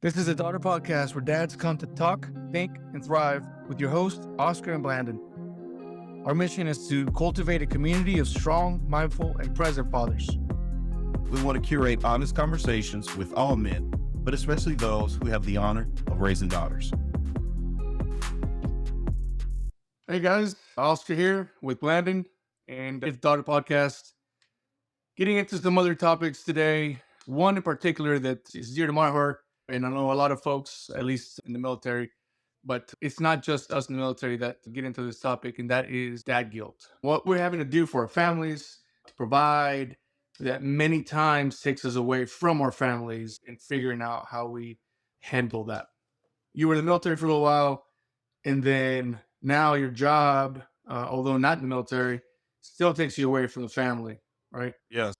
This is a daughter podcast where dads come to talk, think, and thrive with your hosts, Oscar and Blandon. Our mission is to cultivate a community of strong, mindful, and present fathers. We want to curate honest conversations with all men, but especially those who have the honor of raising daughters. Hey guys, Oscar here with Blandon, and it's Daughter Podcast. Getting into some other topics today, one in particular that is dear to my heart, and I know a lot of folks, at least in the military, but it's not just us in the military that get into this topic, and that is dad guilt. What we're having to do for our families to provide that many times takes us away from our families and figuring out how we handle that. You were in the military for a little while, and then now your job, although not in the military, still takes you away from the family, right? Yes,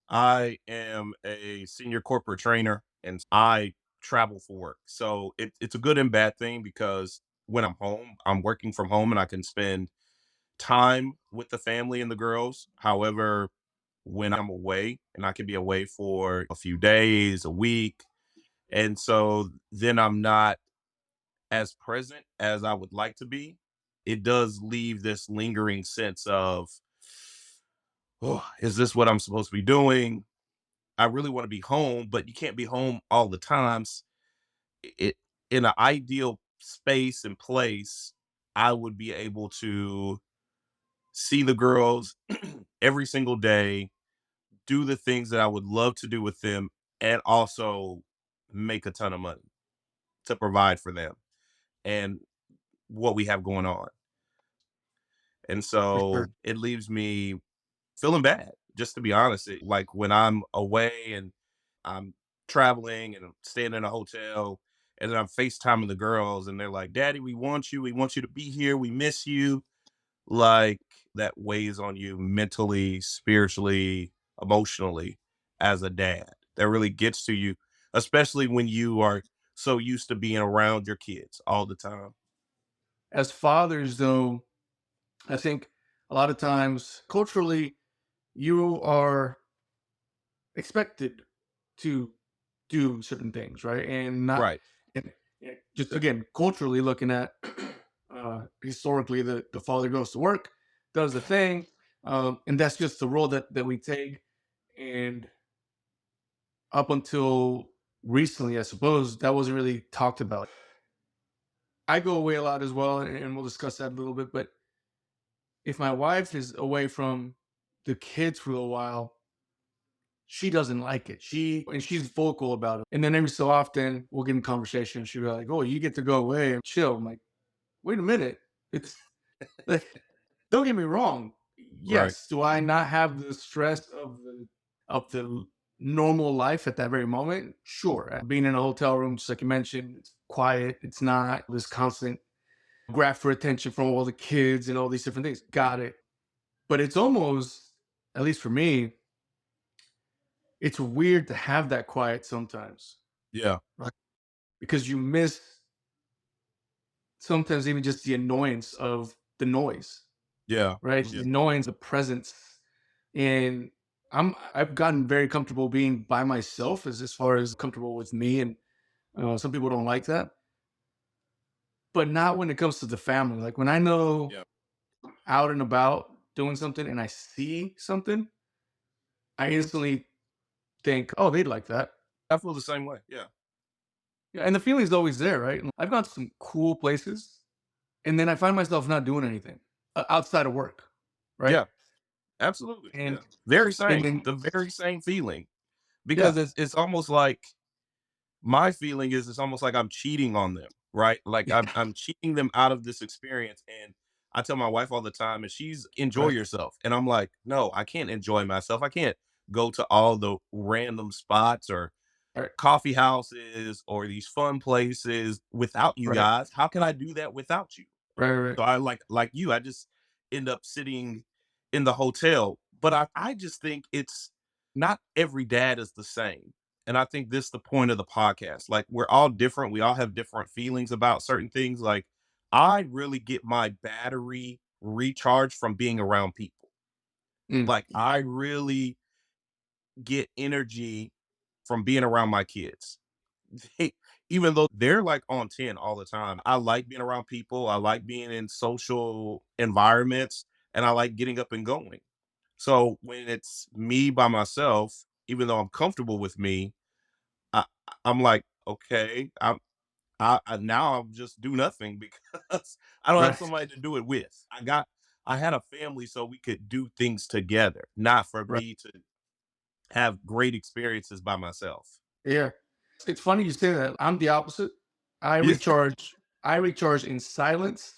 I am a senior corporate trainer and I travel for work. So it's a good and bad thing because when I'm home, I'm working from home and I can spend time with the family and the girls. However, when I'm away and I can be away for a few days, a week, and so then I'm not as present as I would like to be, it does leave this lingering sense of, oh, is this what I'm supposed to be doing? I really want to be home, but you can't be home all the times. It in an ideal space and place, I would be able to see the girls every single day, do the things that I would love to do with them, and also make a ton of money to provide for them and what we have going on. And For sure. so it leaves me feeling bad, just to be honest. Like when I'm away and I'm traveling and I'm staying in a hotel and then I'm FaceTiming the girls and they're like, Daddy, we want you. We want you to be here. We miss you. Like that weighs on you mentally, spiritually, emotionally as a dad. That really gets to you, especially when you are so used to being around your kids all the time. As fathers, though, I think a lot of times culturally, you are expected to do certain things, right? And not, Right. and just again, culturally looking at historically, the father goes to work, does the thing, and that's just the role that we take. And up until recently, I suppose that wasn't really talked about. I go away a lot as well, and we'll discuss that a little bit. But if my wife is away from the kids for a little while, she doesn't like it. She's vocal about it. And then every so often we'll get in conversation. She'll be like, "Oh, you get to go away and chill." I'm like, "Wait a minute. It's like, don't get me wrong. Right. Yes, do I not have the stress of the normal life at that very moment? Sure. Being in a hotel room, just like you mentioned, it's quiet. It's not this constant grab for attention from all the kids and all these different things. Got it. But it's almost, at least for me, it's weird to have that quiet sometimes, Yeah. right? Because you miss sometimes even just the annoyance of the noise, Yeah. right? Yeah. The annoyance, the presence. And I've gotten very comfortable being by myself as far as comfortable with me. And some people don't like that, but not when it comes to the family. Like when I know Yeah. out and about doing something and I see something, I instantly think, oh, they'd like that. I feel the same way. Yeah. Yeah, and the feeling's always there, right? And I've gone to some cool places, and then I find myself not doing anything outside of work, right? Yeah. Absolutely. And Yeah. Very and same. then The very same feeling. Because yeah, it's almost like my feeling is it's almost like I'm cheating on them, right? Like I'm cheating them out of this experience. And I tell my wife all the time, and she's enjoy right, yourself. And I'm like, no, I can't enjoy myself. I can't go to all the random spots or right, coffee houses or these fun places without you right, guys. How can I do that without you? right, right. So I like you, I just end up sitting in the hotel. But I just think it's not every dad is the same. And I think this is the point of the podcast. Like we're all different. We all have different feelings about certain things. Like I really get my battery recharged from being around people. Mm, Like I really get energy from being around my kids. they, even though they're like on 10 all the time, I like being around people. I like being in social environments and I like getting up and going. So when it's me by myself, even though I'm comfortable with me, I, I'm like, okay, I now I'll just do nothing because I don't have Right. somebody to do it with. I had a family so we could do things together, not for Right. me to have great experiences by myself. Yeah. It's funny you say that. I'm the opposite. I Yeah. recharge. I recharge in silence.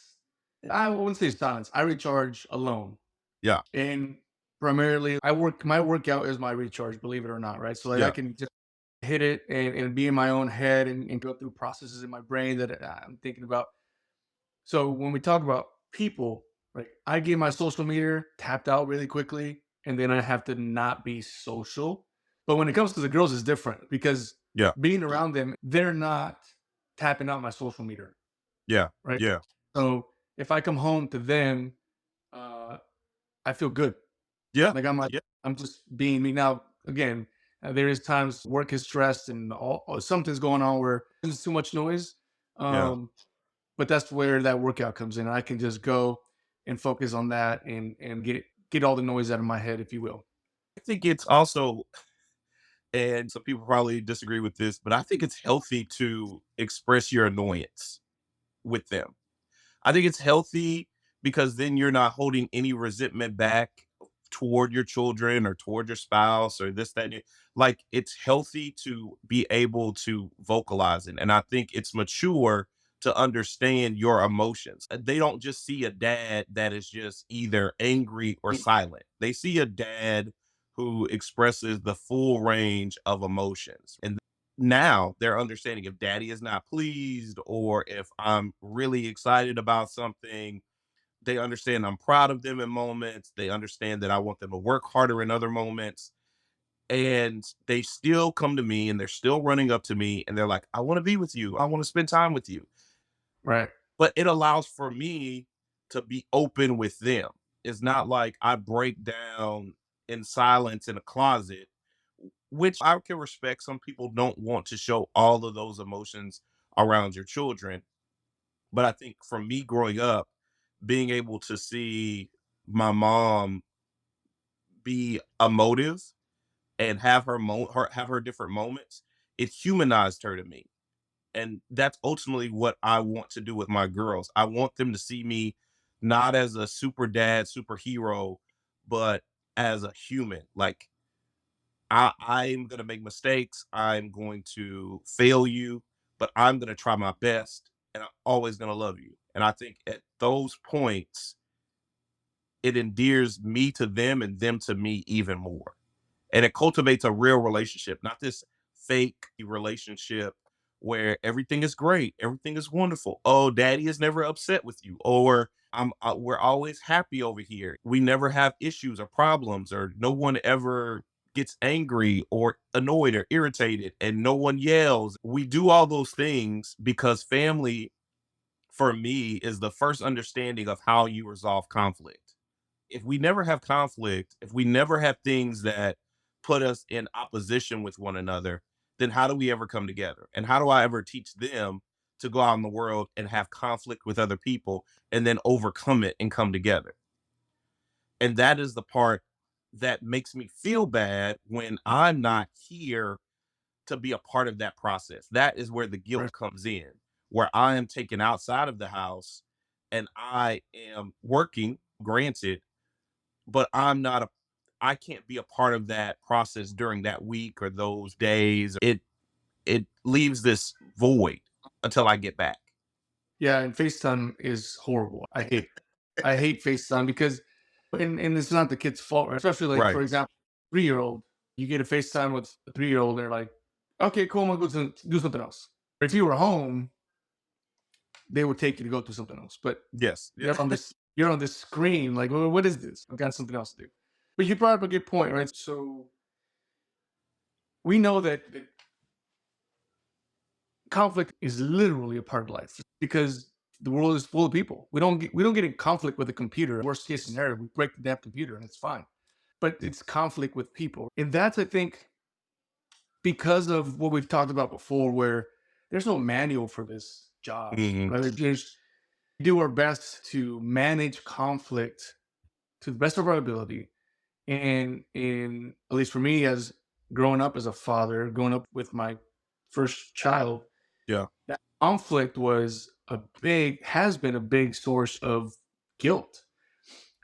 I wouldn't say silence. I recharge alone. Yeah. And primarily, I work. My workout is my recharge. Believe it or not, right? So like I Yeah. can just hit it and be in my own head and go through processes in my brain that I'm thinking about. So when we talk about people, like I get my social meter tapped out really quickly, and then I have to not be social. But when it comes to the girls, it's different because Yeah. being around them, they're not tapping out my social meter, Yeah. right? Yeah. So if I come home to them, uh, I feel good. Yeah. Like Yeah. I'm just being me. Now again, there is times work is stressed and or something's going on where there's too much noise. Yeah. Um, but that's where that workout comes in. I can just go and focus on that and get all the noise out of my head, if you will. I think it's also, and some people probably disagree with this, but I think it's healthy to express your annoyance with them. I think it's healthy because then you're not holding any resentment back toward your children or toward your spouse or this, that, and like it's healthy to be able to vocalize it. And I think it's mature to understand your emotions. They don't just see a dad that is just either angry or Mm. silent. They see a dad who expresses the full range of emotions. And now they're understanding if daddy is not pleased or if I'm really excited about something. They understand I'm proud of them in moments. They understand that I want them to work harder in other moments. And they still come to me and they're still running up to me and they're like, I want to be with you. I want to spend time with you. Right. But it allows for me to be open with them. It's not like I break down in silence in a closet, which I can respect. Some people don't want to show all of those emotions around your children. But I think for me growing up, being able to see my mom be emotive and have have her different moments, it humanized her to me. And that's ultimately what I want to do with my girls. I want them to see me not as a super dad, superhero, but as a human. Like I'm gonna make mistakes. I'm going to fail you, but I'm gonna try my best and I'm always gonna love you. And I think at those points, it endears me to them and them to me even more. And it cultivates a real relationship, not this fake relationship where everything is great, everything is wonderful. Oh, daddy is never upset with you, or we're always happy over here. We never have issues or problems, or no one ever gets angry or annoyed or irritated, and no one yells. We do all those things because family, for me, is the first understanding of how you resolve conflict. If we never have conflict, if we never have things that put us in opposition with one another, then how do we ever come together? And how do I ever teach them to go out in the world and have conflict with other people and then overcome it and come together? And that is the part that makes me feel bad when I'm not here to be a part of that process. That is where the Right. guilt comes in, where I am taken outside of the house and I am working, granted, but I can't be a part of that process during that week or those days. It leaves this void until I get back. Yeah, and FaceTime is horrible. I hate FaceTime because and it's not the kid's fault, right? Especially like Right. for example, 3 year old. You get a FaceTime with a 3 year old, they're like, okay, cool, I'm gonna do something else. If you were home, they would take you to go do something else. But Yes. Yeah. you're on this screen, like, well, what is this? I've got something else to do. But you brought up a good point, right? So we know that conflict is literally a part of life because the world is full of people. We don't get in conflict with a computer. Worst case scenario, we break the damn computer and it's fine. But it's conflict with people, and that's I think because of what we've talked about before, where there's no manual for this job, Mhm. right? Just do our best to manage conflict to the best of our ability. And in at least for me, as growing up as a father, growing up with my first child, Yeah. that conflict was a big has been a big source of guilt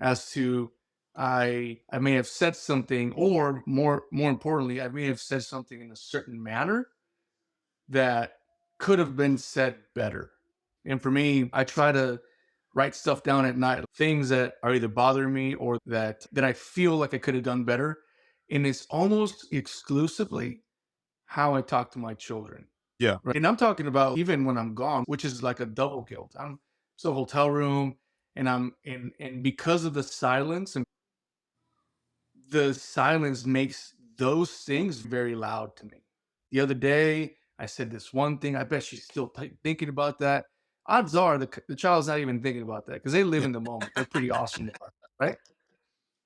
as to I may have said something, or more importantly, I may have said something in a certain manner that could have been said better. And for me, I try to write stuff down at night, things that are either bothering me or that I feel like I could have done better. And it's almost exclusively how I talk to my children. Yeah. Right. And I'm talking about even when I'm gone, which is like a double guilt. I'm so hotel room and and because of the silence makes those things very loud to me. The other day, I said this one thing. I bet she's still thinking about that. Odds are the child's not even thinking about that because they live Yeah. in the moment. They're pretty awesome, right?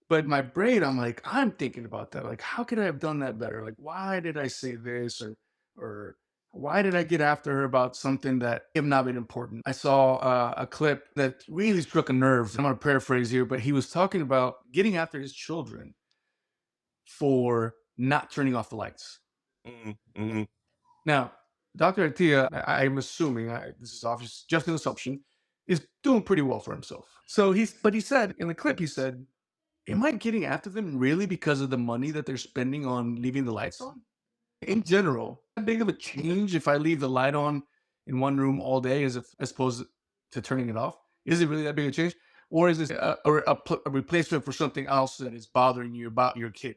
But my brain, I'm like, I'm thinking about that. Like, how could I have done that better? Like, why did I say this, or why did I get after her about something that have not been important? I saw a clip that really struck a nerve. I'm going to paraphrase here, but he was talking about getting after his children for not turning off the lights. Mhm. Mhm. Now, Dr. Atia, I'm assuming, this is obvious, just an assumption, is doing pretty well for himself. But he said in the clip, he said, am I getting after them really because of the money that they're spending on leaving the lights on? In general, that big of a change if I leave the light on in one room all day as opposed to turning it off? Is it really that big a change? Or is this a replacement for something else that is bothering you about your kid?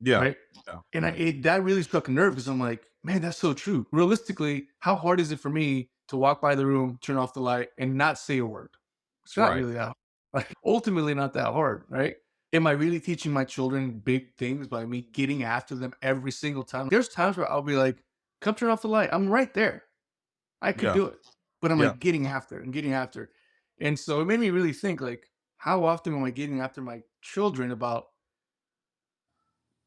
Yeah. Right? Yeah. And that really struck a nerve because I'm like, man, that's so true. Realistically, how hard is it for me to walk by the room, turn off the light, and not say a word? It's not Right. really that like ultimately not that hard, right? Am I really teaching my children big things by me getting after them every single time? There's times where I'll be like, come turn off the light. I'm right there. I could Yeah. do it. But I'm Yeah. like getting after and getting after. And so it made me really think like, how often am I getting after my children about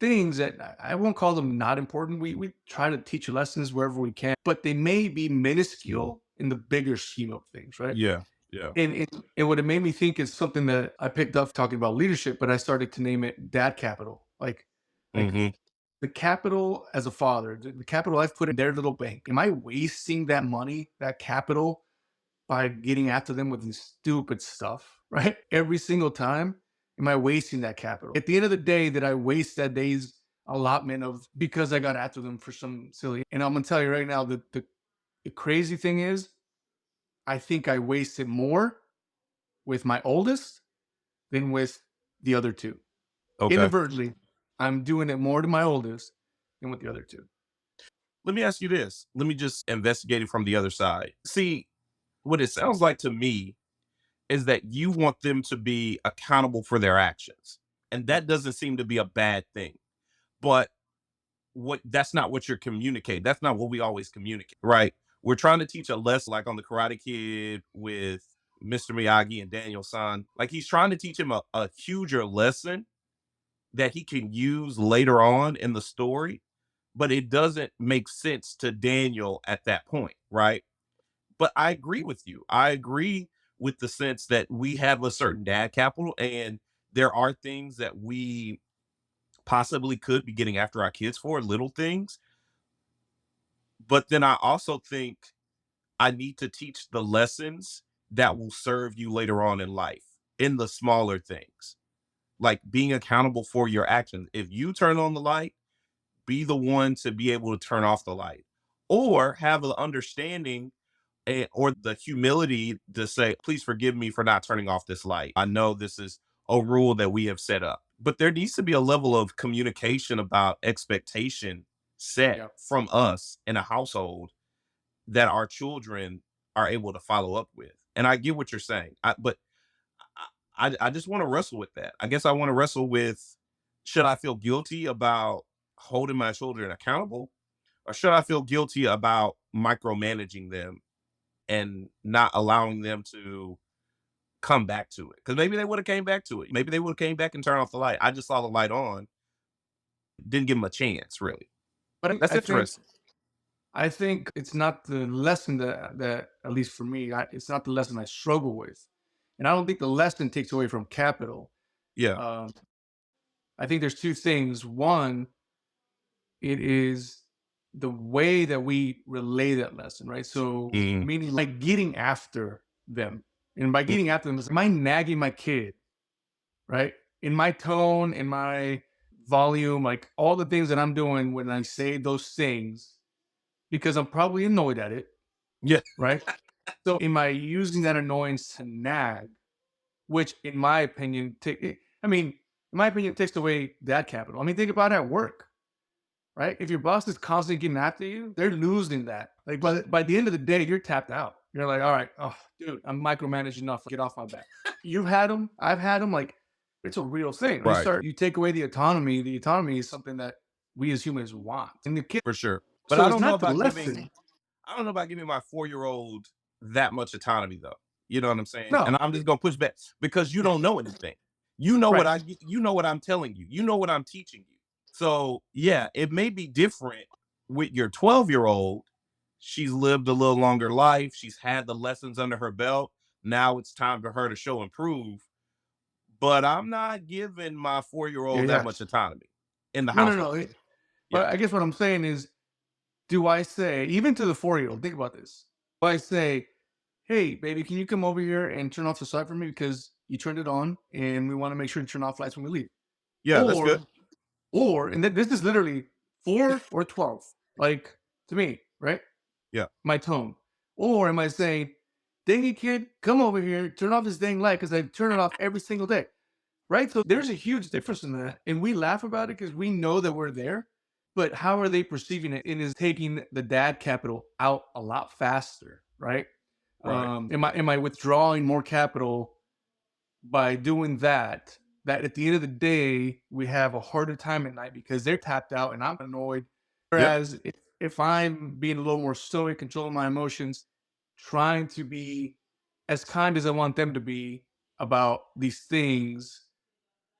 things that I won't call them not important. We try to teach lessons wherever we can, but they may be minuscule in the bigger scheme of things, right? Yeah. Yeah. And what it made me think is something that I picked up talking about leadership, but I started to name it dad capital. Like Mhm. the capital as a father, the capital I've put in their little bank. Am I wasting that money, that capital, by getting after them with this stupid stuff, right? Every single time, am I wasting that capital? At the end of the day, did I waste that day's allotment of because I got after them for some silly? And I'm gonna tell you right now that the crazy thing is, I think I wasted more with my oldest than with the other two. Okay. Inadvertently, I'm doing it more to my oldest than with the other two. Let me ask you this. Let me just investigate it from the other side. See, what it sounds like to me is that you want them to be accountable for their actions. And that doesn't seem to be a bad thing. But what that's not what you're communicating. That's not what we always communicate, right? We're trying to teach a lesson like on the Karate Kid with Mr. Miyagi and Daniel San. Like he's trying to teach him a huger lesson that he can use later on in the story, but it doesn't make sense to Daniel at that point, right? But I agree with you. I agree with the sense that we have a certain dad capital and there are things that we possibly could be getting after our kids for, little things. But then I also think I need to teach the lessons that will serve you later on in life in the smaller things, like being accountable for your actions. If you turn on the light, be the one to be able to turn off the light or have an understanding or the humility to say, please forgive me for not turning off this light. I know this is a rule that we have set up, but there needs to be a level of communication about expectation set Yeah. from us in a household that our children are able to follow up with. And I get what you're saying, but I just want to wrestle with that. I guess I want to wrestle with, should I feel guilty about holding my children accountable, or should I feel guilty about micromanaging them and not allowing them to come back to it? Because maybe they would have came back to it. Maybe they would have came back and turned off the light. I just saw the light on, didn't give them a chance, really. But That's interesting. I think it's not the lesson that at least for me, it's not the lesson I struggle with, and I don't think the lesson takes away from capital. Yeah. Um, I think there's two things. One, it is the way that we relay that lesson, right? So, Mm, meaning like getting after them, and by getting after them, is am I nagging my kid, right? In my tone, in my volume, like all the things that I'm doing when I say those things, because I'm probably annoyed at it, yeah. right? So am I using that annoyance to nag, which in my opinion, I mean, in my opinion, it takes away that capital. I mean, think about it at work, right? If your boss is constantly getting after you, they're losing that. Like by the end of the day, you're tapped out. You're like, all right, oh, dude, I'm micromanaging enough. Get off my back. You've had them. I've had them. Like, it's a real thing. Right. You take away the autonomy. The autonomy is something that we as humans want. And the kid, For sure. But so it's not the lesson. I don't know about giving my 4-year-old that much autonomy though. You know what I'm saying? And No, I'm just gonna push back because you don't know anything. You know what right. you know what I'm telling you. You know what I'm teaching you. So yeah, it may be different with your 12-year-old. She's lived a little longer life. She's had the lessons under her belt. Now it's time for her to show and prove. But I'm not giving my 4-year-old that much Yes. autonomy in the No, no, household. no. Yeah. But I guess what I'm saying is, do I say, even to the 4-year-old, think about this. Do I say, hey, baby, can you come over here and turn off the site for me because you turned it on and we want to make sure to turn off lights when we leave? Yeah, that's Or, good. and this is literally 4 or 12, like to me, right? Yeah. My tone. Or am I saying, dang it, kid, come over here, turn off this dang light because I turn it off every single day, right? So there's a huge difference in that. And we laugh about it because we know that we're there. But how are they perceiving it? And is taking the dad capital out a lot faster, right? Right. Am I withdrawing more capital by doing that? That at the end of the day, we have a harder time at night because they're tapped out and I'm annoyed. Yeah. Whereas if I'm being a little more stoic, controlling my emotions, trying to be as kind as I want them to be about these things,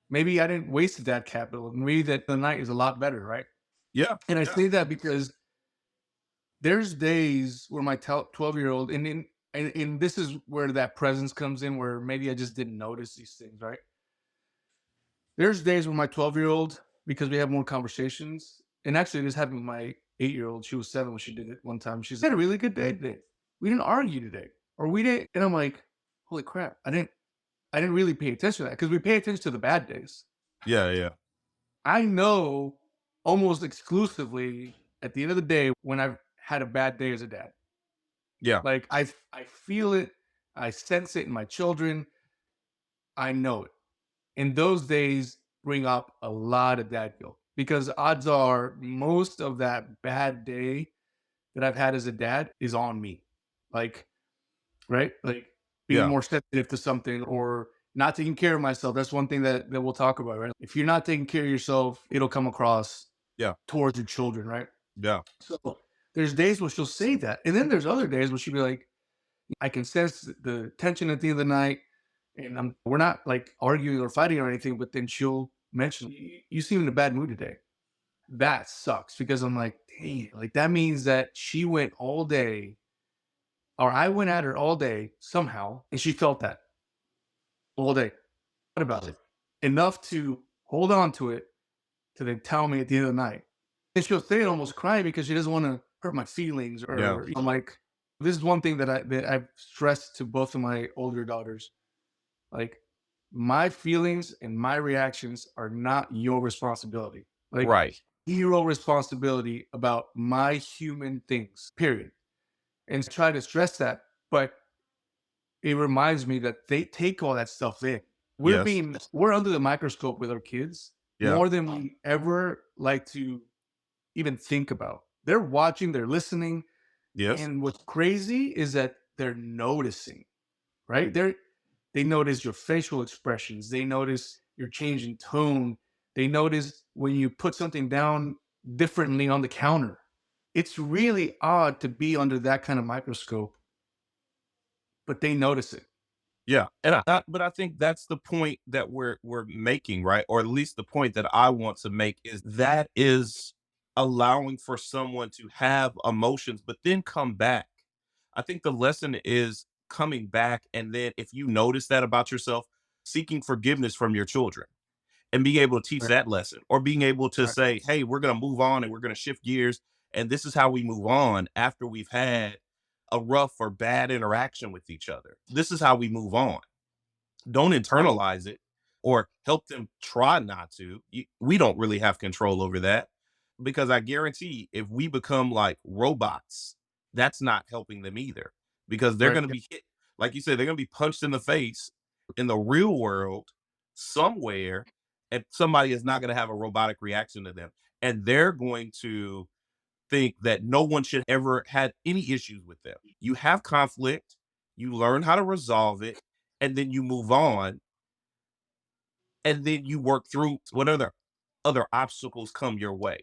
maybe I didn't waste that capital. Maybe that the night is a lot better, right? Yeah. And I say that because there's days where my 12-year-old, and this is where that presence comes in, where maybe I just didn't notice these things, right? There's days where my 12-year-old, because we have more conversations, and actually this happened with my 8-year-old. She was 7 when she did it one time. She's had a really good day today. We didn't argue today, or we didn't. And I'm like, holy crap! I didn't really pay attention to that because we pay attention to the bad days. Yeah. Yeah. I know almost exclusively at the end of the day when I've had a bad day as a dad. Yeah. Like I feel it, I sense it in my children. I know it. And those days bring up a lot of dad guilt because odds are most of that bad day that I've had as a dad is on me. Like, right? Like being Yeah. more sensitive to something or not taking care of myself. That's one thing that we'll talk about, right? If you're not taking care of yourself, it'll come across Yeah. towards your children, right? Yeah. So there's days where she'll say that. And then there's other days where she'll be like, I can sense the tension at the end of the night. And we're not like arguing or fighting or anything, but then she'll mention, you seem in a bad mood today. That sucks because I'm like, dang, like that means that she went all day or I went at her all day somehow and she felt that all day. What about it? Enough to hold on to it to then tell me at the end of the night. And she'll say it almost crying because she doesn't want to hurt my feelings. Yeah. Or I'm like, this is one thing that I've stressed to both of my older daughters. Like my feelings and my reactions are not your responsibility. Like Right. zero responsibility about my human things. Period. And try to stress that, but it reminds me that they take all that stuff in. Yes. We're under the microscope with our kids Yeah. more than we ever like to even think about. They're watching, they're listening, Yes. and what's crazy is that they're noticing, right? They notice your facial expressions, they notice your change in tone, they notice when you put something down differently on the counter. It's really odd to be under that kind of microscope, but they notice it. Yeah. And but I think that's the point that we're making, right? Or at least the point that I want to make is that is allowing for someone to have emotions, but then come back. I think the lesson is coming back. And then if you notice that about yourself, seeking forgiveness from your children and being able to teach Right. that lesson, or being able to Right. say, hey, we're going to move on and we're going to shift gears. And this is how we move on after we've had a rough or bad interaction with each other. This is how we move on. Don't Right. internalize it or help them try not to. We don't really have control over that, because I guarantee if we become like robots, that's not helping them either, because they're Right. going to be hit, like you said, they're going to be punched in the face in the real world somewhere, and somebody is not going to have a robotic reaction to them. And they're going to think that no one should ever had any issues with them. You have conflict, you learn how to resolve it, and then you move on, and then you work through whatever other obstacles come your way.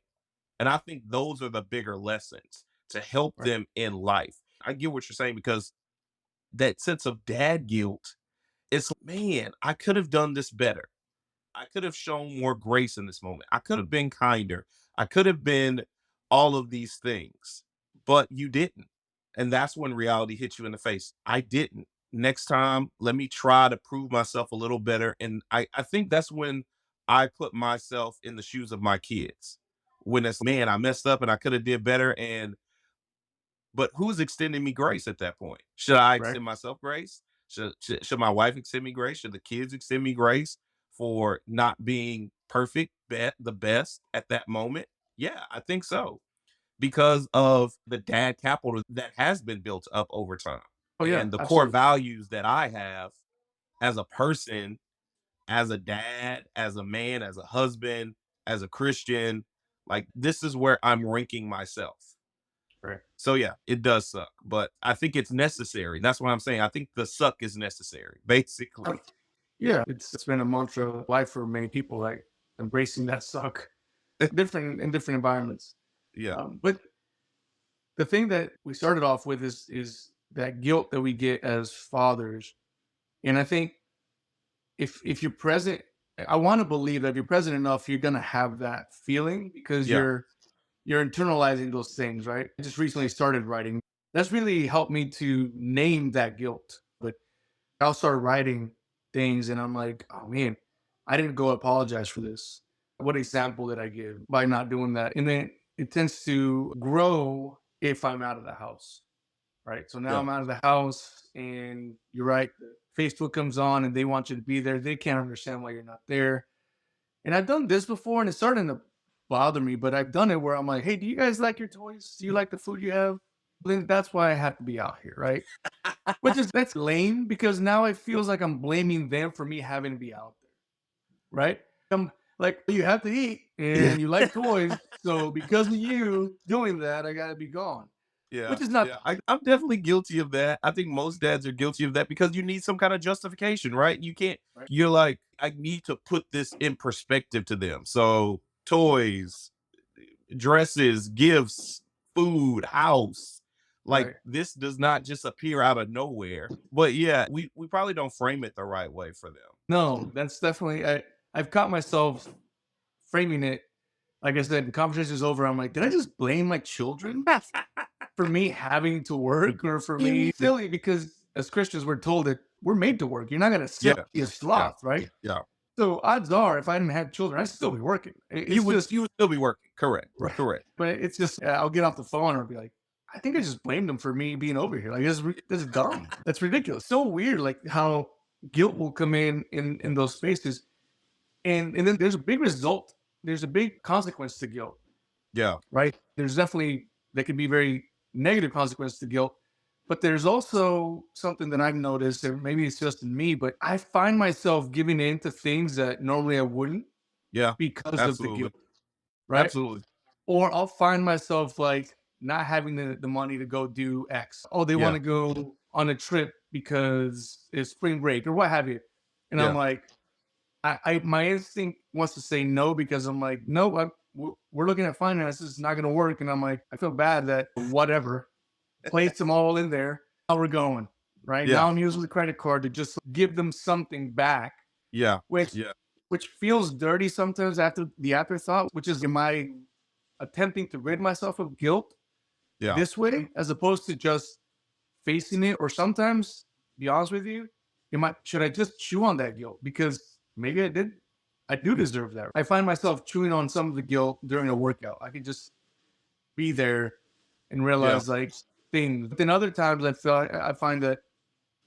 And I think those are the bigger lessons to help Right. them in life. I get what you're saying, because that sense of dad guilt, it's man, I could have done this better. I could have shown more grace in this moment. I could have been kinder. I could have been all of these things, but you didn't. And that's when reality hits you in the face. I didn't. Next time, let me try to prove myself a little better. And I think that's when I put myself in the shoes of my kids. When it's, man, I messed up and I could have did better. And but who's extending me grace at that point? Should I Right. extend myself grace? Should my wife extend me grace? Should the kids extend me grace for not being perfect, the best at that moment? Yeah, I think so, because of the dad capital that has been built up over time, Oh yeah, and the core absolutely. values that I have as a person, as a dad, as a man, as a husband, as a Christian. Like, this is where I'm ranking myself. Right. So yeah, it does suck, but I think it's necessary. That's what I'm saying. I think the suck is necessary, basically. Yeah, it's been a mantra of life for many people, like embracing that suck, different in different environments. Yeah, But the thing that we started off with is that guilt that we get as fathers, and I think if you're present, I want to believe that if you're present enough, you're gonna have that feeling because yeah, you're internalizing those things, right? I just recently started writing. That's really helped me to name that guilt. But I'll start writing things and I'm like, oh man, I didn't go apologize for this. What example did I give by not doing that? And then it tends to grow if I'm out of the house, right? So now yeah, I'm out of the house and you're right. Facebook comes on and they want you to be there. They can't understand why you're not there. And I've done this before and it's starting to bother me, but I've done it where I'm like, hey, do you guys like your toys? Do you like the food you have? Then that's why I have to be out here, right? Which is that's lame because now it feels like I'm blaming them for me having to be out there, right? I'm like, you have to eat yeah, and you like toys. So because of you doing that, I gotta be gone. yeah, Which is not yeah. I'm definitely guilty of that. I think most dads are guilty of that, because you need some kind of justification, right? You can't. right. You're like, I need to put this in perspective to them. So toys, dresses, gifts, food, house. Like, Right. this does not just appear out of nowhere. But yeah, we probably don't frame it the right way for them. No, that's definitely I've caught myself framing it. Like I said, the conversation is over. I'm like, did I just blame my children for me having to work or for me silly? Because as Christians, we're told that we're made to work. You're not gonna sit Yeah, be a yeah, sloth, right? yeah. So odds are, if I didn't have children, I'd still be working. You It's would just you would still be working. Correct. right. Correct. But it's just I'll get off the phone or I'll be like, I think I just blamed them for me being over here. Like this is dumb. That's ridiculous. So weird, like how guilt will come in those spaces, and then there's a big result. There's a big consequence to guilt, Yeah. right? There's definitely that can be very negative consequence to guilt, but there's also something that I've noticed, and maybe it's just in me, but I find myself giving in to things that normally I wouldn't Yeah. because of the Absolutely. guilt, right? Absolutely. Or I'll find myself like not having the money to go do X. Oh, they want Yeah. to go on a trip because it's spring break or what have you. And I'm Yeah. like, I my instinct wants to say no because I'm like, no, we're looking at finances, it's not going to work. And I'm like, I feel bad that whatever, place them all in there. How we're going, right? Yeah. Now I'm using the credit card to just give them something back, Yeah. which Yeah. which feels dirty sometimes after the afterthought, which is in my attempting to rid myself of guilt Yeah. this way, as opposed to just facing it. Or sometimes, be honest with you, should I just chew on that guilt? Because maybe I do deserve that. I find myself chewing on some of the guilt during a workout. I could just be there and Yeah. realize like things. But then other times I find that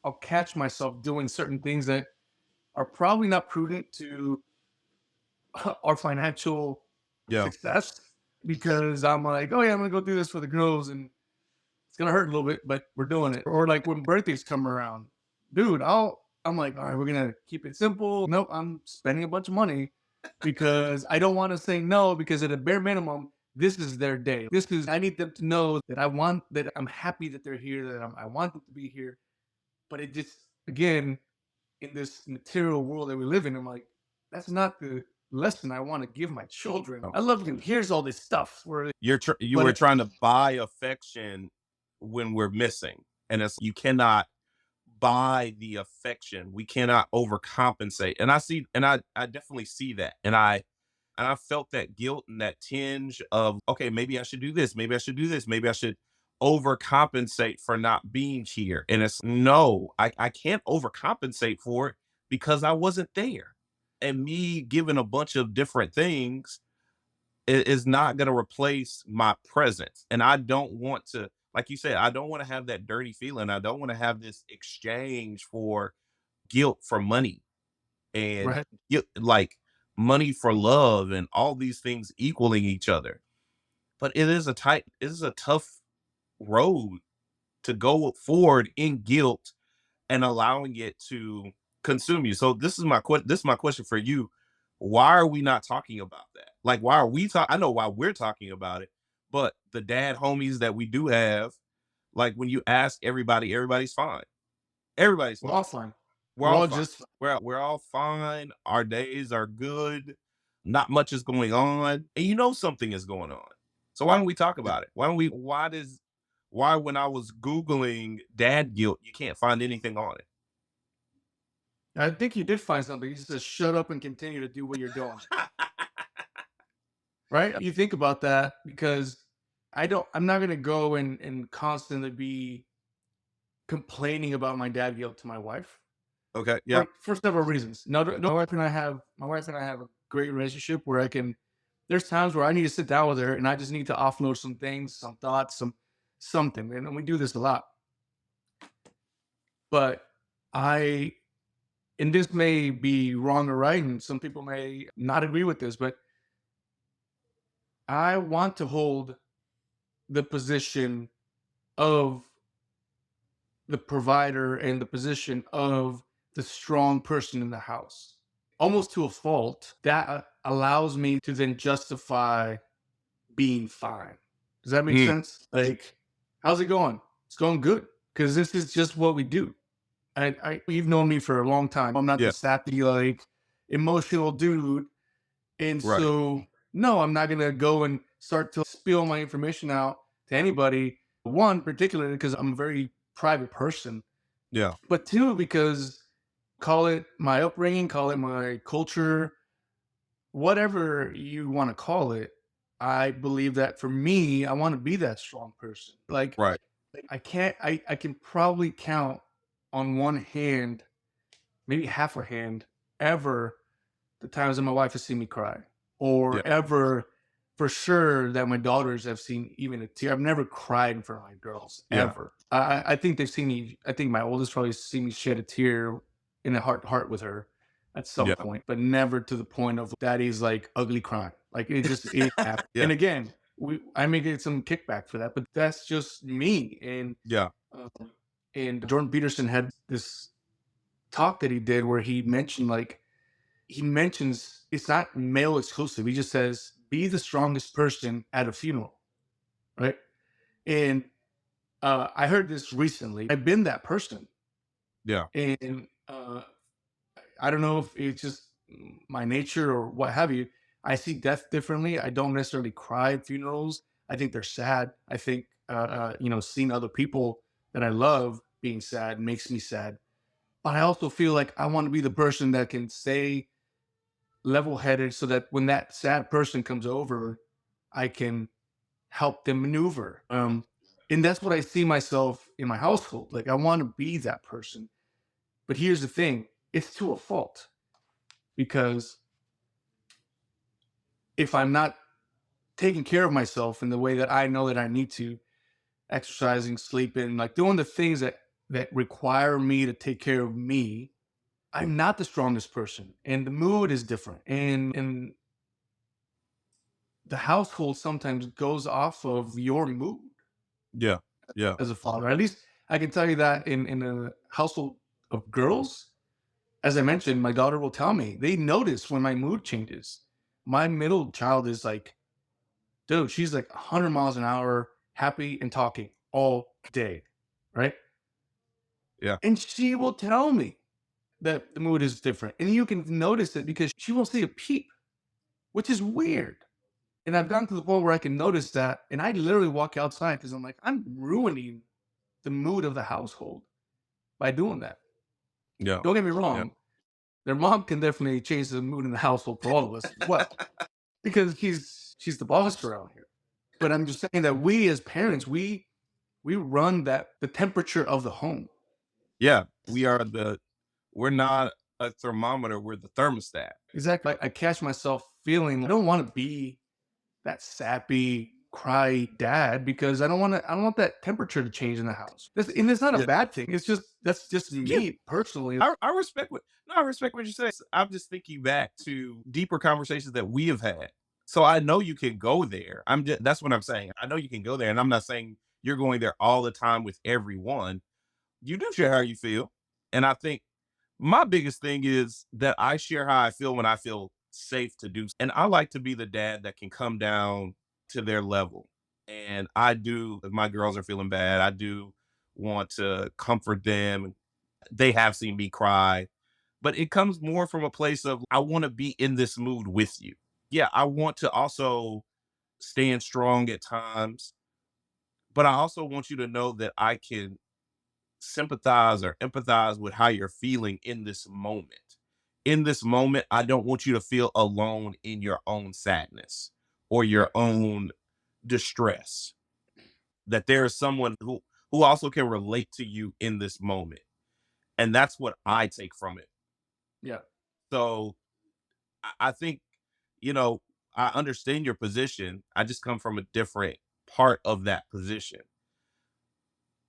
I'll catch myself doing certain things that are probably not prudent to our financial Yeah. success, because I'm like, oh yeah, I'm gonna go do this for the girls, and it's gonna hurt a little bit, but we're doing it. Or like when birthdays come around, dude, I'm like, all right, we're gonna keep it simple. Nope, I'm spending a bunch of money because I don't want to say no, because at a bare minimum, this is their day. This is I need them to know that I'm happy that they're here, that I want them to be here. But it just, again, in this material world that we live in, I'm like, that's not the lesson I want to give my children. Oh. I love him. Here's all this stuff You but were trying to buy affection when we're missing, and it's you cannot buy the affection. We cannot overcompensate. And I definitely see that. And I felt that guilt and that tinge of, okay, maybe I should do this, maybe I should do this, maybe I should overcompensate for not being here. And it's no, I can't overcompensate for it because I wasn't there. And me giving a bunch of different things is not going to replace my presence. And I don't want to, like you said, I don't want to have that dirty feeling. I don't want to have this exchange for guilt for money and right. like money for love and all these things equaling each other. But it is a tough road to go forward in guilt and allowing it to consume you. So this is my question for you. Why are we not talking about that? Like, why are we talking? I know why we're talking about it, but the dad homies that we do have, like when you ask everybody, everybody's fine. Everybody's We're fine. all fine. We're We're all all fine. just We're all fine. Our days are good. Not much is going on, and you know something is going on. So why don't we talk about it? Why don't we? Why when I was googling dad guilt, you can't find anything on it? I think you did find something. You just shut up and continue to do what you're doing. Right? You think about that, because I'm not gonna go and constantly be complaining about my dad guilt to my wife Okay. Yeah. for several reasons. No, my wife and I have a great relationship where I can there's times where I need to sit down with her and I just need to offload some things, some thoughts, something. And we do this a lot. But I and this may be wrong or right, and some people may not agree with this, but I want to hold the position of the provider and the position of the strong person in the house, almost to a fault. That allows me to then justify being fine. Does that make Mm, sense? Like, how's it going? It's going good, because this is just what we do. You've known me for a long time. I'm not yeah. the sappy, like, emotional dude. And Right. so, no, I'm not going to go and start to spill my information out to anybody. One, particularly because I'm a very private person, Yeah. but two, because call it my upbringing, call it my culture, whatever you want to call it. I believe that for me, I want to be that strong person. Like, Right. I can probably count on one hand, maybe half a hand, ever the times that my wife has seen me cry, Yeah. or ever for sure that my daughters have seen even a tear. I've never cried in front of my girls Yeah. ever. I think they've seen me. I think my oldest probably seen me shed a tear in a heart to heart with her at some Yeah. point, but never to the point of daddy's like ugly crying. Like it happened. Yeah. And again, I may get some kickback for that, but that's just me. Yeah. Uh, and Jordan Peterson had this talk that he did where he mentions it's not male exclusive. He just says, be the strongest person at a funeral, right? And I heard this recently. I've been that person. Yeah. And I don't know if it's just my nature or what have you. I see death differently. I don't necessarily cry at funerals. I think they're sad. I think, seeing other people that I love being sad makes me sad. But I also feel like I want to be the person that can stay level headed so that when that sad person comes over, I can help them maneuver. And that's what I see myself in my household. Like I want to be that person. But here's the thing, it's to a fault because if I'm not taking care of myself in the way that I know that I need to, exercising, sleeping, like doing the things that require me to take care of me, I'm not the strongest person and the mood is different. And the household sometimes goes off of your mood Yeah. Yeah. as a father. At least I can tell you that in a household of girls, as I mentioned, my daughter will tell me they notice when my mood changes. My middle child is like, dude, she's like 100 miles an hour, happy and talking all day, right? Yeah. And she will tell me that the mood is different. And you can notice it because she won't see a peep, which is weird. And I've gotten to the point where I can notice that. And I literally walk outside because I'm like, I'm ruining the mood of the household by doing that. Yeah. Don't get me Yeah. wrong. Their mom can definitely change the mood in the household for all of us as well, because she's the boss around here. But I'm just saying that we as parents, we run that the temperature of the home. Yeah. We're not a thermometer, we're the thermostat. Exactly. I catch myself feeling I don't want to be that sappy cry dad because I don't want that temperature to change in the house. And it's not a Yeah. bad thing. It's just that's just Yeah. me personally. I respect what no, I respect what you say. I'm just thinking back to deeper conversations that we have had. So I know you can go there. That's what I'm saying. I know you can go there, and I'm not saying you're going there all the time with everyone. You do share how you feel. And I think my biggest thing is that I share how I feel when I feel safe to do. And I like to be the dad that can come down to their level. And I do, if my girls are feeling bad, I do want to comfort them. They have seen me cry, but it comes more from a place of I want to be in this mood with you. Yeah, I want to also stand strong at times, but I also want you to know that I can sympathize or empathize with how you're feeling in this moment. In this moment, I don't want you to feel alone in your own sadness or your Right. own distress. That there is someone who also can relate to you in this moment. And that's what I take from it. Yeah. So I think, you know, I understand your position. I just come from a different part of that position.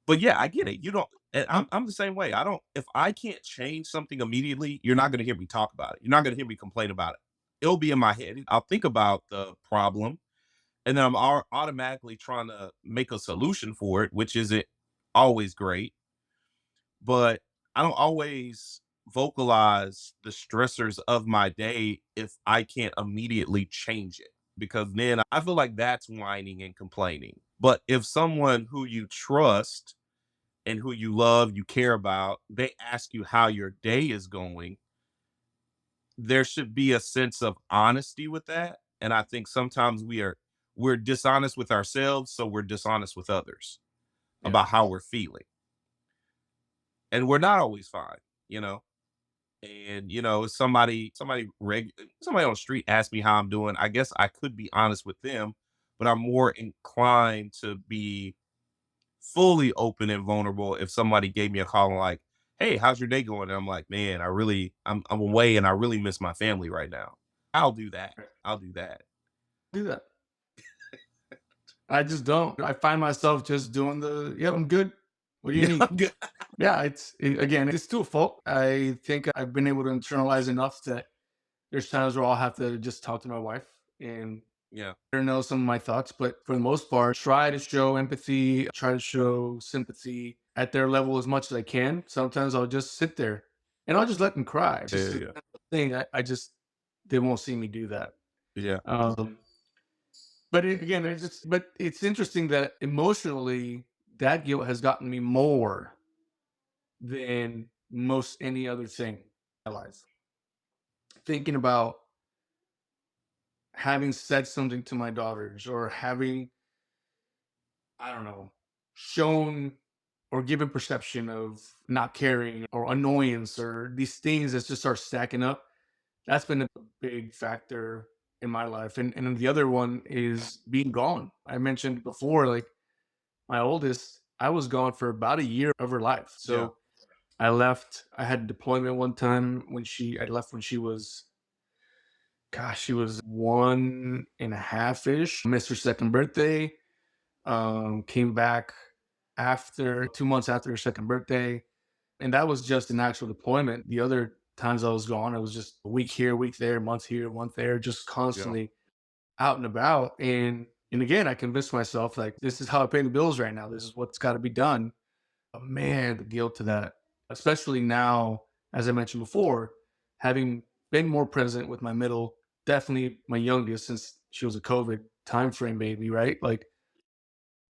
But yeah, I get it. You don't and I'm the same way. I don't if I can't change something immediately, you're not gonna hear me talk about it. You're not gonna hear me complain about it. It'll be in my head. I'll think about the problem and then automatically trying to make a solution for it, which isn't always great. But I don't always vocalize the stressors of my day if I can't immediately change it because then I feel like that's whining and complaining. But if someone who you trust and who you love, you care about, they ask you how your day is going, there should be a sense of honesty with that. And I think sometimes we're dishonest with ourselves, so we're dishonest with others Yeah. about how we're feeling. And we're not always fine, you know. And if somebody on the street asks me how I'm doing, I guess I could be honest with them, but I'm more inclined to be fully open and vulnerable if somebody gave me a call and like, "Hey, how's your day going?" And I'm like, "Man, I'm away and I really miss my family right now." I'll do that. Right. I'll do that. Do that. I just don't. I find myself just doing the, yeah, I'm good. What do you Yeah, need? I'm good. Yeah, again, it's to a fault. I think I've been able to internalize enough that there's times where I'll have to just talk to my wife and Yeah. let her know some of my thoughts. But for the most part, try to show empathy, try to show sympathy at their level as much as I can. Sometimes I'll just sit there and I'll just let them cry. It's Yeah, just a yeah. thing. I just they won't see me do that. Yeah. Um, but again, but it's interesting that emotionally, that guilt has gotten me more than most any other thing in my life. Thinking about having said something to my daughters or having, I don't know, shown or given perception of not caring or annoyance or these things that just start stacking up. That's been a big factor. in my life. And then the other one is being gone. I mentioned before, like my oldest, I was gone for about a year of her life. Yeah. So I left, I had deployment one time I left when she was, gosh, she was 1.5 ish, missed her second birthday, came back after 2 months after her second birthday. And that was just an actual deployment. The other times I was gone, it was just a week here, week there, month here, month there, just Yeah. constantly out and about. And again, I convinced myself like this is how I pay the bills right now. This is what's got to be done. But man, the guilt to that, especially now, as I mentioned before, having been more present with my middle, definitely my youngest since she was a COVID timeframe baby, right? Like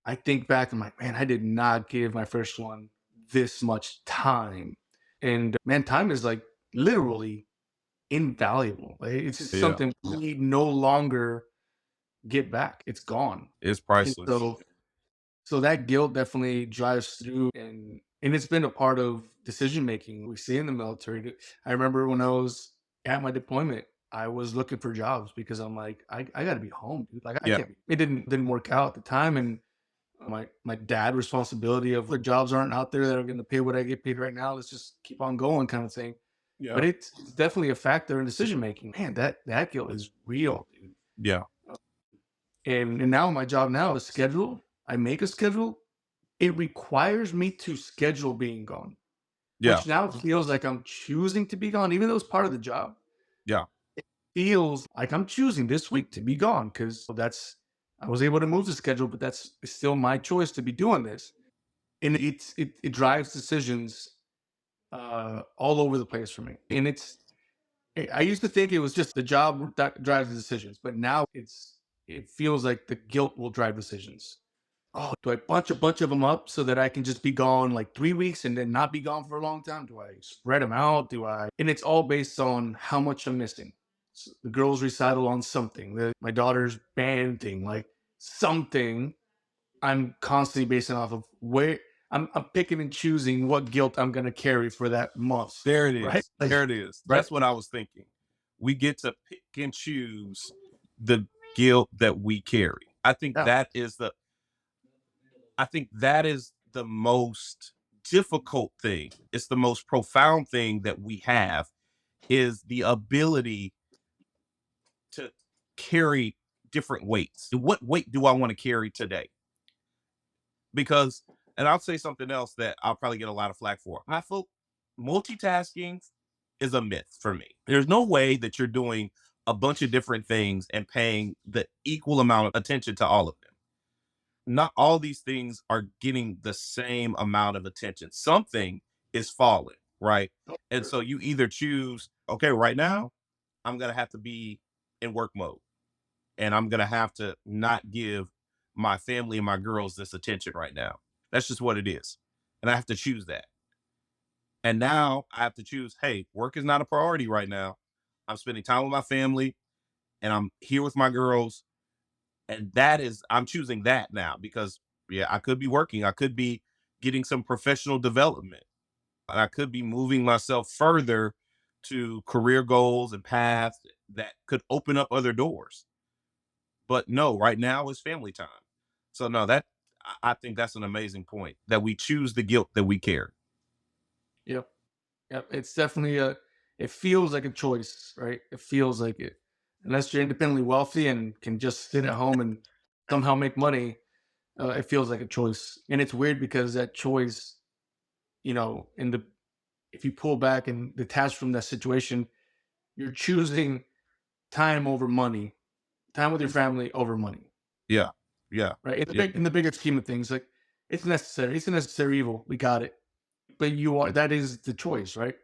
I think back, I'm like, man, I did not give my first one this much time. And man, time is like literally invaluable. Like, it's just Yeah. something we no longer get back. It's gone. It's And priceless. so that guilt definitely drives through, and it's been a part of decision making we see in the military. I remember when I was at my deployment, I was looking for jobs because I'm like, I gotta be home, dude. Like I Yeah. can't be, it didn't work out at the time. And my dad responsibility of the jobs aren't out there that are gonna pay what I get paid right now. Let's just keep on going kind of thing. But Yeah. it's definitely a factor in decision making. Man, that guilt is real, dude. Yeah. And now my job now is schedule. I make a schedule. It requires me to schedule being gone, Yeah. which now feels like I'm choosing to be gone, even though it's part of the job. Yeah. Feels like I'm choosing this week to be gone because that's I was able to move the schedule, but that's still my choice to be doing this. And it drives decisions all over the place for me. And I used to think it was just the job that drives the decisions, but now it feels like the guilt will drive decisions. Oh, do I bunch a bunch of them up so that I can just be gone like 3 weeks and then not be gone for a long time? Do I spread them out? Do I? And it's all based on how much I'm missing. The girls recital on something. My daughter's band thing, like something. I'm constantly basing off of where I'm picking and choosing what guilt I'm gonna carry for that month, There it right? is. Like, There it is. right? That's what I was thinking. We get to pick and choose the guilt that we carry. Yeah, I think that is the most difficult thing. It's the most profound thing that we have is the ability to carry different weights. What weight do I want to carry today? Because, and I'll say something else that I'll probably get a lot of flack for. I feel multitasking is a myth for me. There's no way that you're doing a bunch of different things and paying the equal amount of attention to all of them. Not all these things are getting the same amount of attention. Something is falling, right? And so you either choose, okay, right now, I'm going to have to be in work mode and I'm going to have to not give my family and my girls this attention right now. That's just what it is. And I have to choose that. And now I have to choose, hey, work is not a priority right now. I'm spending time with my family and I'm here with my girls. And that is, I'm choosing that now because, yeah, I could be working. I could be getting some professional development. And I could be moving myself further to career goals and paths that could open up other doors. But no, right now is family time. So no, I think that's an amazing point that we choose the guilt that we carry. yep, yep. It's definitely a. It feels like a choice, right? It feels like it. Unless you're independently wealthy and can just sit at home and somehow make money, it feels like a choice. And it's weird because that choice, in the if you pull back and detach from that situation, you're choosing time over money, time with your family over money, Yeah, yeah, right? yeah. In the bigger scheme of things, like it's necessary. It's a necessary evil. We got it. But that is the choice, right?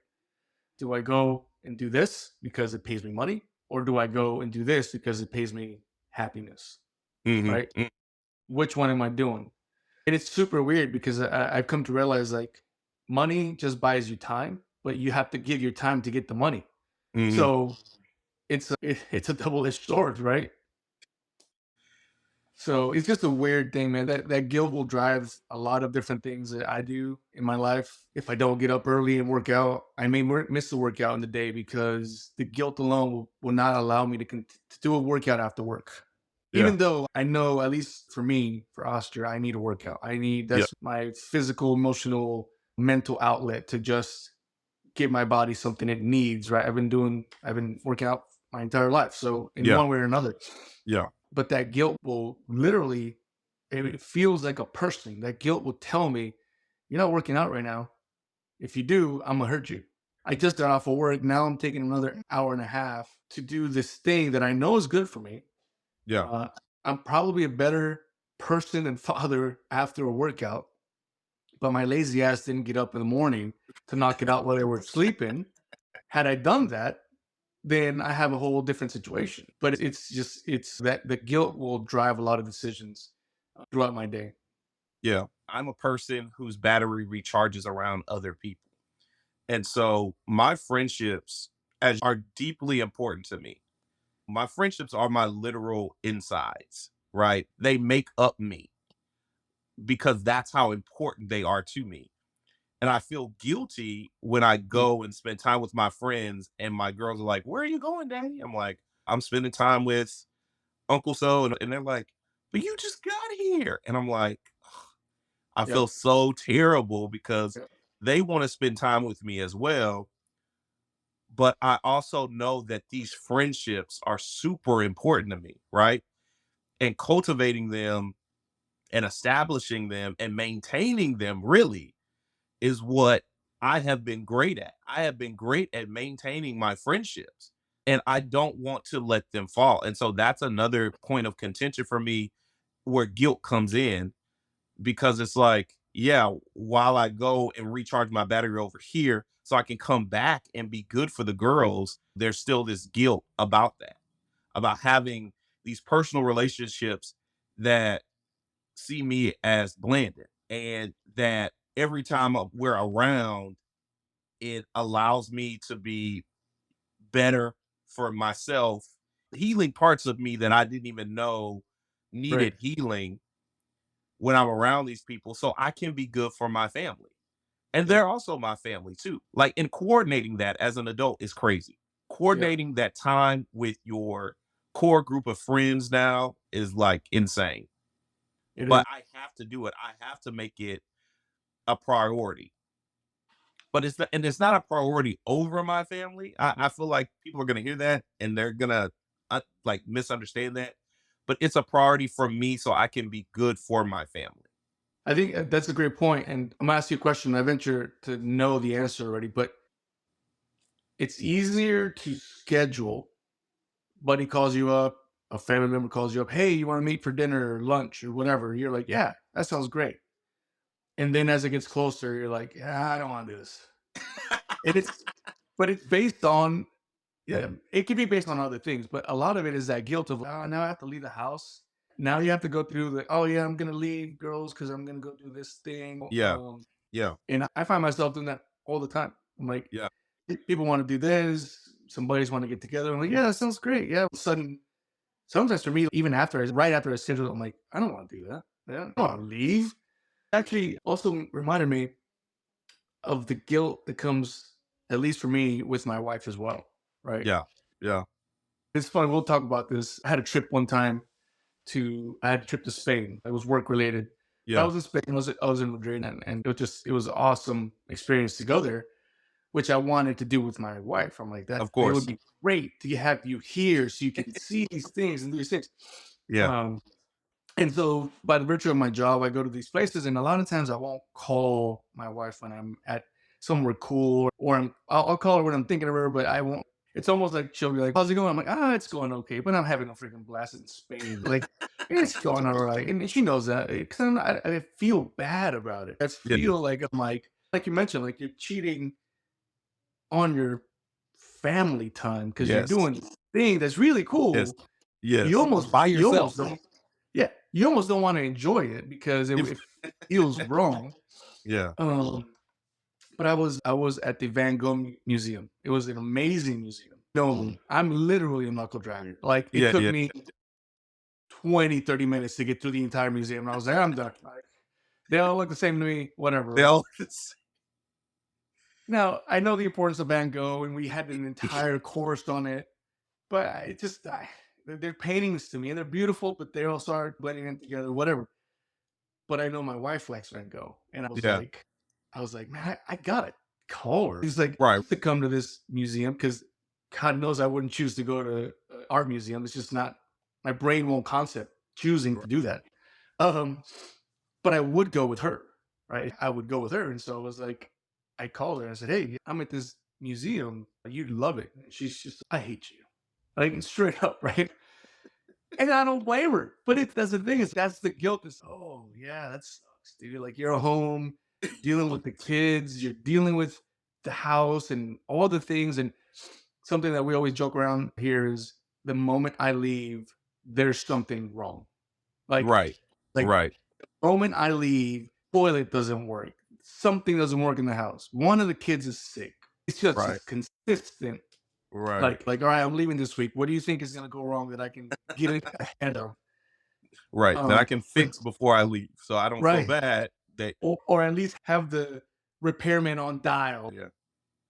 Do I go and do this because it pays me money, or do I go and do this because it pays me happiness, Hmm. right? Which one am I doing? And it's super weird because I've come to realize like money just buys you time, but you have to give your time to get the money. Hmm. So it's a double edged sword, right? So it's just a weird thing, man. That guilt will drive a lot of different things that I do in my life. If I don't get up early and work out, I may miss the workout in the day because the guilt alone will not allow me to do a workout after work. Yeah. Even though I know, at least for me, for Oscar, I need a workout. I need Yeah. that's my physical, emotional, mental outlet to just give my body something it needs. Right? I've been working out my entire life, so in Yeah. one way or another. Yeah. But that guilt will literally, it feels like a person. That guilt will tell me, you're not working out right now. If you do, I'm gonna hurt you. I just got off of work. Now I'm taking another hour and a half to do this thing that I know is good for me. Yeah. Uh, I'm probably a better person and father after a workout, but my lazy ass didn't get up in the morning to knock it out while they were sleeping. Had I done that, then I have a whole different situation. But it's that the guilt will drive a lot of decisions throughout my day. Yeah. I'm a person whose battery recharges around other people. And so my friendships as are deeply important to me. My friendships are my literal insides, right? They make up me because that's how important they are to me. And I feel guilty when I Mm. go and spend time with my friends and my girls are like, "Where are you going, Daddy?" I'm like, "I'm spending time with Uncle So." And they're like, "But you just got here." And I'm like, I feel Yep. so terrible because Yep. they want to spend time with me as well. But I also know that these friendships are super important to me, right? And cultivating them and establishing them and maintaining them really is what I have been great at. I have been great at maintaining my friendships and I don't want to let them fall. And so that's another point of contention for me where guilt comes in because it's like, yeah, while I go and recharge my battery over here so I can come back and be good for the girls, there's still this guilt about that, about having these personal relationships that see me as Blandon and that every time we're around, it allows me to be better for myself, healing parts of me that I didn't even know Right. needed healing when I'm around these people so I can be good for my family. And Yep. they're also my family too. Like, and coordinating that as an adult is crazy. Yep. Coordinating that time with your core group of friends now is like insane. It is. But I have to do it. I have to make it a priority. But it's not, and it's not a priority over my family. I feel like people are gonna hear that and they're gonna like misunderstand that. But it's a priority for me so I can be good for my family. I think that's a great point. And I'm gonna ask you a question. I venture to know the answer already, but it's easier to schedule. Buddy calls you up, a family member calls you up. Hey, you want to meet for dinner or lunch or whatever? You're like, yeah, that sounds great. And then as it gets closer, you're like, yeah, I don't want to do this. And but it's based on, yeah, it could be based on other things, but a lot of it is that guilt of, oh, now I have to leave the house. Now you have to go through the, oh yeah, I'm gonna leave girls because I'm gonna go do this thing. Yeah. Yeah. And I find myself doing that all the time. I'm like, Yeah. people want to do this, some buddies want to get together. I'm like, yeah, that sounds great. Yeah. All of a sudden, sometimes for me, even right after I schedule, I'm like, I don't want to do that. Yeah, I don't want to leave. Actually, also reminded me of the guilt that comes, at least for me, with my wife as well. Right. Yeah. Yeah. It's fun. We'll talk about this. I had a trip one time I had a trip to Spain. It was work related. But I Yeah. was in Spain. I was in Madrid, and it was an awesome experience to go there, which I wanted to do with my wife. I'm like, that Of it would course. be great to have you here so you can see these things and do these things. Yeah. Um, and so by the virtue of my job, I go to these places, and a lot of times I won't call my wife when I'm at somewhere cool, or I'll call her when I'm thinking of her, but I won't. It's almost like she'll be like, "How's it going?" I'm like, "Ah, it's going okay," but I'm having a freaking blast in Spain. Like, it's going all right, and she knows that because I feel bad about it. I Yeah. feel like like you mentioned, like you're cheating on your family time because you're Yes. doing this thing that's really Yes. cool. Yes. By You almost yourself. don't, yeah, you almost don't want to enjoy it because If it feels wrong. yeah. Um, but I was at the Van Gogh Museum. It was an amazing museum. No, I'm literally a knuckle dragger. Like it Yeah. took Yeah. me 20, 30 minutes to get through the entire museum. And I was like, I'm done. Like, they all look the same to me, whatever. Right? They'll Now, I know the importance of Van Gogh, and we had an entire course on it, but they're paintings to me, and they're beautiful, but they all start blending in together, whatever. But I know my wife likes Van Gogh, and yeah, I was like, man, I gotta call her. He's like, right, to come to this museum because God knows I wouldn't choose to go to art museum. It's just not my brain won't concept choosing to do that. Um, but I would go with her, right? I would go with her, and so I was like, I called her. I said, hey, I'm at this museum. You'd love it. And she's just, I hate you, like straight up, right? And I don't blame her. But that's the thing is that's the guilt is, oh yeah, that sucks, dude. Like you're home, you're dealing with the kids, you're dealing with the house and all the things. And something that we always joke around here is the moment I leave, there's something wrong. Like, right, like right, the moment I leave, toilet doesn't work. Something doesn't work in the house. One of the kids is sick. It's just right, it's consistent. right, All right, I'm leaving this week. What do you think is gonna go wrong that I can get ahead of? right. That I can But fix before I leave, so I don't feel right. bad that Or at least have the repairman on dial. yeah.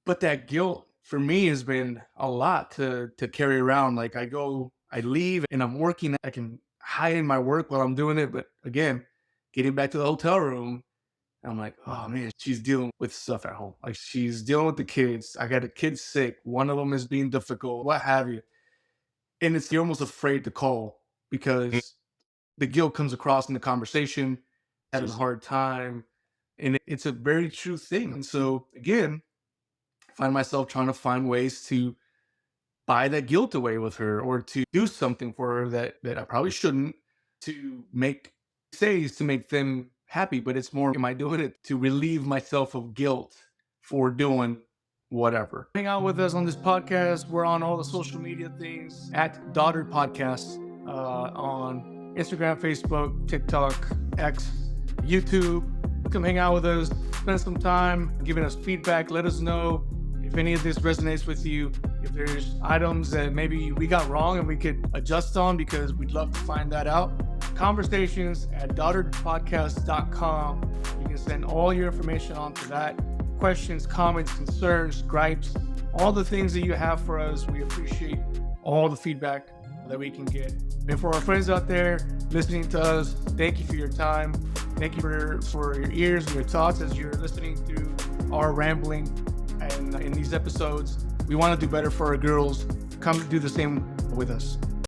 But that guilt for me has been a lot to carry around. Like I leave and I'm working. I can hide in my work while I'm doing it. But again, getting back to the hotel room, I'm like, oh man, she's dealing with stuff at home. Like she's dealing with the kids. I got a kid sick. One of them is being difficult, what have you. And you're almost afraid to call Mm, because the guilt comes across in the conversation, having a hard time. And it's a very true thing. And so again, I find myself trying to find ways to buy that guilt away with her or to do something for her that I probably shouldn't to make to make them happy. But it's more, am I doing it to relieve myself of guilt for doing whatever? Hang out with us on this podcast. We're on all the social media things at Daughter Podcasts on Instagram, Facebook, TikTok, X, YouTube. Come hang out with us, spend some time giving us feedback. Let us know if any of this resonates with you, if there's items that maybe we got wrong and we could adjust on, because we'd love to find that out. Conversations at daughterpodcast.com. You can send all your information onto that. Questions, comments, concerns, gripes, all the things that you have for us. We appreciate all the feedback that we can get. And for our friends out there listening to us, thank you for your time. Thank you for your ears and your thoughts as you're listening through our rambling. And in these episodes, we want to do better for our girls. Come do the same with us.